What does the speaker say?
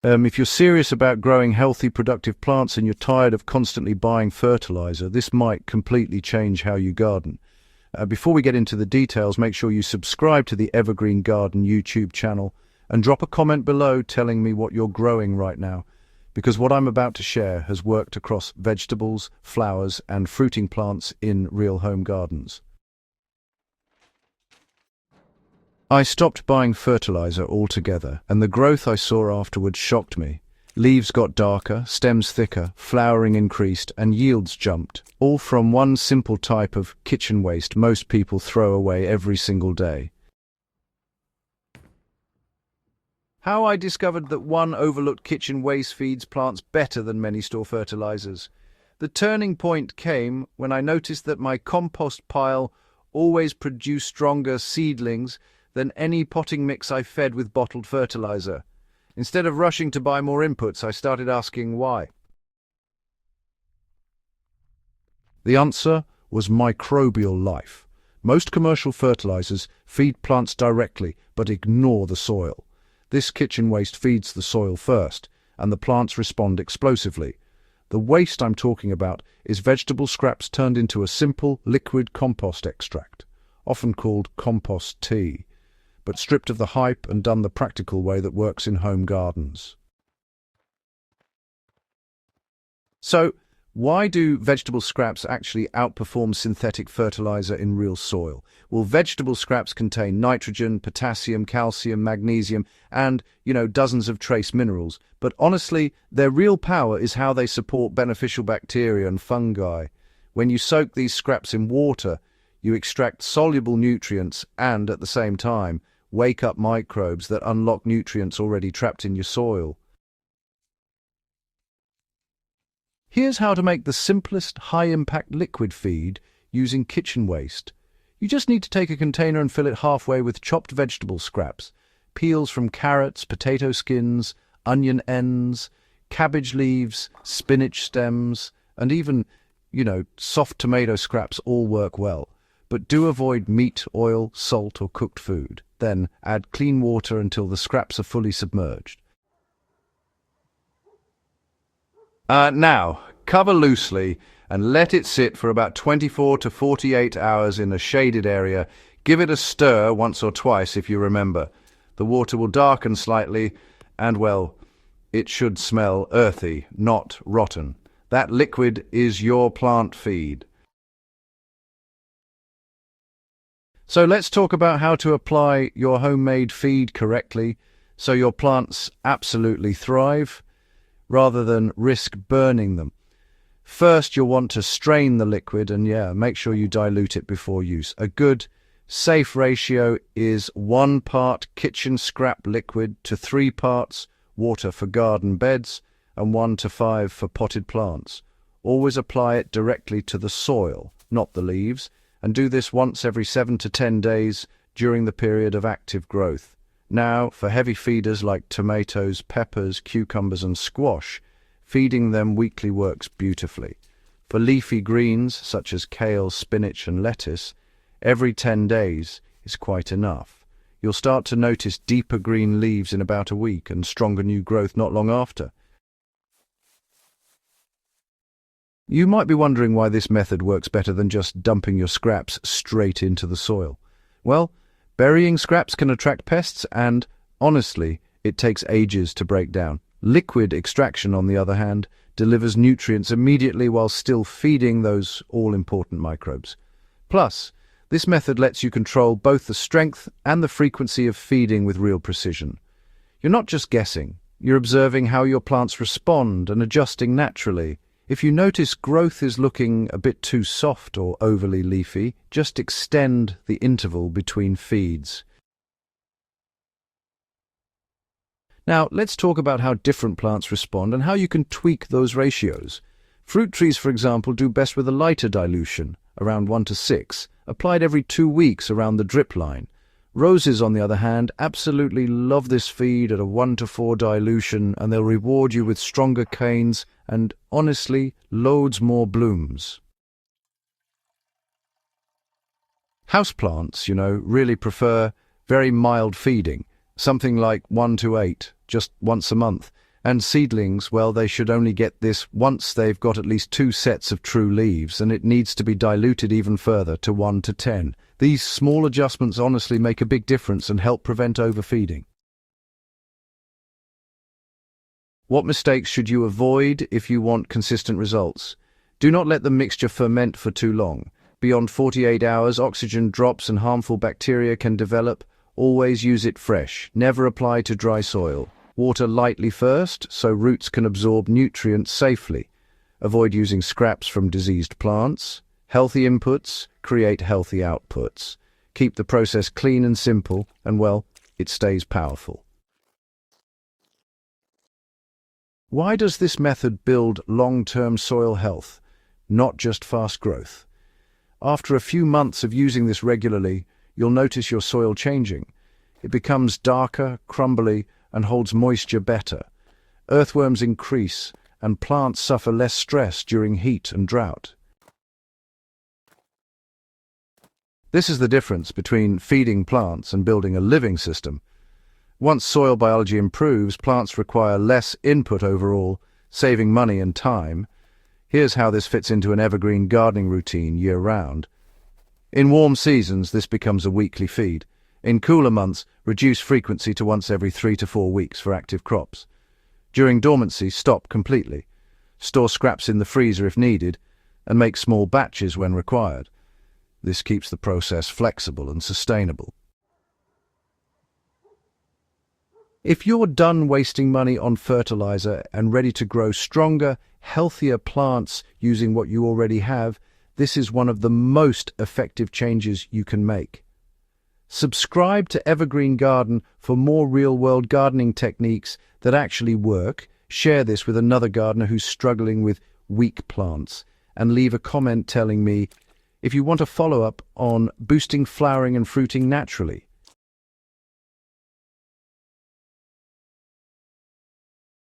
If you're serious about growing healthy, productive plants and you're tired of constantly buying fertilizer, this might completely change how you garden. Before we get into the details, make sure you subscribe to the Evergreen Garden YouTube channel and drop a comment below telling me what you're growing right now, because what I'm about to share has worked across vegetables, flowers, and fruiting plants in real home gardens. I stopped buying fertilizer altogether, and the growth I saw afterwards shocked me. Leaves got darker, stems thicker, flowering increased, and yields jumped, all from one simple type of kitchen waste most people throw away every single day. How I discovered that one overlooked kitchen waste feeds plants better than many store fertilizers. The turning point came when I noticed that my compost pile always produced stronger seedlings than any potting mix I fed with bottled fertilizer. Instead of rushing to buy more inputs, I started asking why. The answer was microbial life. Most commercial fertilizers feed plants directly, but ignore the soil. This kitchen waste feeds the soil first, and the plants respond explosively. The waste I'm talking about is vegetable scraps turned into a simple liquid compost extract, often called compost tea, but stripped of the hype and done the practical way that works in home gardens. So, why do vegetable scraps actually outperform synthetic fertilizer in real soil? Well, vegetable scraps contain nitrogen, potassium, calcium, magnesium, and, dozens of trace minerals. But honestly, their real power is how they support beneficial bacteria and fungi. When you soak these scraps in water, you extract soluble nutrients and, at the same time, wake up microbes that unlock nutrients already trapped in your soil. Here's how to make the simplest high-impact liquid feed using kitchen waste. You just need to take a container and fill it halfway with chopped vegetable scraps, peels from carrots, potato skins, onion ends, cabbage leaves, spinach stems, and even, soft tomato scraps all work well. But do avoid meat, oil, salt, or cooked food. Then add clean water until the scraps are fully submerged. Now, cover loosely and let it sit for about 24 to 48 hours in a shaded area. Give it a stir once or twice if you remember. The water will darken slightly and, well, it should smell earthy, not rotten. That liquid is your plant feed. So let's talk about how to apply your homemade feed correctly so your plants absolutely thrive, rather than risk burning them. First, you'll want to strain the liquid and make sure you dilute it before use. A good, safe ratio is 1 part kitchen scrap liquid to 3 parts water for garden beds and 1 to 5 for potted plants. Always apply it directly to the soil, not the leaves, and do this once every 7 to 10 days during the period of active growth. Now, for heavy feeders like tomatoes, peppers, cucumbers, and squash, feeding them weekly works beautifully. For leafy greens, such as kale, spinach, and lettuce, every 10 days is quite enough. You'll start to notice deeper green leaves in about a week and stronger new growth not long after. You might be wondering why this method works better than just dumping your scraps straight into the soil. Well, burying scraps can attract pests and, honestly, it takes ages to break down. Liquid extraction, on the other hand, delivers nutrients immediately while still feeding those all-important microbes. Plus, this method lets you control both the strength and the frequency of feeding with real precision. You're not just guessing, you're observing how your plants respond and adjusting naturally. If you notice growth is looking a bit too soft or overly leafy, just extend the interval between feeds. Now, let's talk about how different plants respond and how you can tweak those ratios. Fruit trees, for example, do best with a lighter dilution, around 1 to 6, applied every 2 weeks around the drip line. Roses, on the other hand, absolutely love this feed at a 1 to 4 dilution, and they'll reward you with stronger canes and, honestly, loads more blooms. Houseplants, really prefer very mild feeding, something like 1 to 8, just once a month. And seedlings, well, they should only get this once they've got at least 2 sets of true leaves, and it needs to be diluted even further to 1 to 10. These small adjustments honestly make a big difference and help prevent overfeeding. What mistakes should you avoid if you want consistent results? Do not let the mixture ferment for too long. Beyond 48 hours, oxygen drops and harmful bacteria can develop. Always use it fresh. Never apply to dry soil. Water lightly first, so roots can absorb nutrients safely. Avoid using scraps from diseased plants. Healthy inputs create healthy outputs. Keep the process clean and simple, and well, it stays powerful. Why does this method build long-term soil health, not just fast growth? After a few months of using this regularly, you'll notice your soil changing. It becomes darker, crumbly, and holds moisture better. Earthworms increase, and plants suffer less stress during heat and drought. This is the difference between feeding plants and building a living system. Once soil biology improves, plants require less input overall, saving money and time. Here's how this fits into an evergreen gardening routine year-round. In warm seasons, this becomes a weekly feed. In cooler months, reduce frequency to once every 3 to 4 weeks for active crops. During dormancy, stop completely. Store scraps in the freezer if needed, and make small batches when required. This keeps the process flexible and sustainable. If you're done wasting money on fertilizer and ready to grow stronger, healthier plants using what you already have, this is one of the most effective changes you can make. Subscribe to Evergreen Garden for more real-world gardening techniques that actually work. Share this with another gardener who's struggling with weak plants, and leave a comment telling me if you want a follow-up on boosting flowering and fruiting naturally.